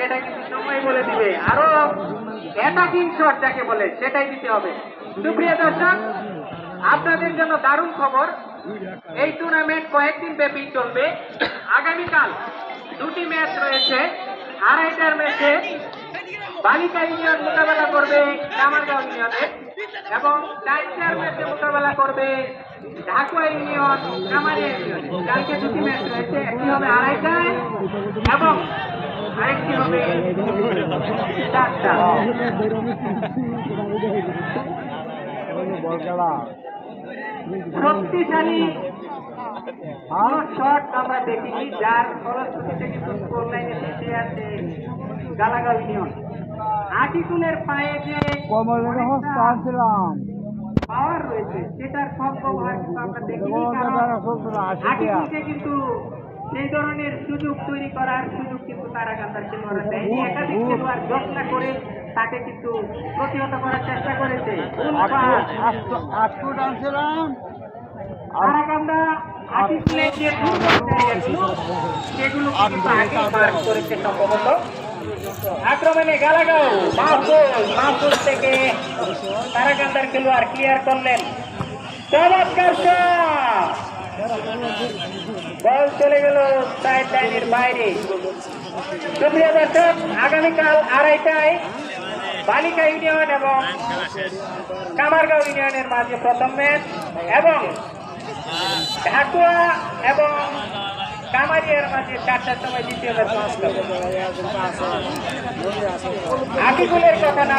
সেটা কিন্তু সময় বলে দিবে। আরো অ্যাটাকিং শট যাকে বলে সেটাই দিতে হবে। সুপ্রিয় দর্শক, আপনাদের জন্য দারুণ খবর, এই টুর্নামেন্ট কয়েকদিন ব্যাপী চলবে। আগামীকাল দুটি ম্যাচ রয়েছে। আড়াইটার ম্যাচে বালিকা ইউনিয়ন মোকাবেলা করবে কামারগাঁও ইউনিয়নের এবং 4টার ম্যাচে মোকাবেলা করবে ঢাকুয়া ইউনিয়ন কামারিয়া ইউনিয়ন। কালকে দুটি ম্যাচ রয়েছে, একটি হবে আড়াইটায় এবং আরেকটি হবে 4টা। শক্তিশালী শট আমরা দেখিনি, যার ফলশ্রুতিতে কিন্তু স্কোর লাইনে পিছিয়ে আছে গালাগাঁও ইউনিয়ন। আটিকুলের পায়ে যে পাওয়ার রয়েছে সেটার সম্ভবহার কিন্তু আমরা দেখিনি, কারণ আটিকুলকে কিন্তু সেই ধরনের সুযোগ তৈরি করার সুযোগ কিন্তু তারাকান্দার খেলোয়াড়রা দেয়নি। একাধিক খেলোয়াড় যত্ন করে তাকে কিন্তু প্রতিহত করার চেষ্টা করেছে। তারাকান্দা আটিকুলের যে দুর্বল জায়গাগুলো সেগুলো কিন্তু আগে মার্ক করেছে সম্ভবত। আক্রমণে গালাগাঁও মাহফুজ থেকে তারাকান্দার খেলোয়াড় ক্লিয়ার করলেন। চমৎকার বল চলে গেল সাইড লাইনের বাইরে। সুপ্রিয় দর্শক, আগামীকাল আড়াইটায় বালিকা ইউনিয়ন এবং কামারগাঁও ইউনিয়নের মাঝে প্রথম ম্যাচ এবং ঢাকুয়া এবং কামারিয়ার মাঝে 4টার সময় দ্বিতীয় ম্যাচ। আকিকুলের কথা না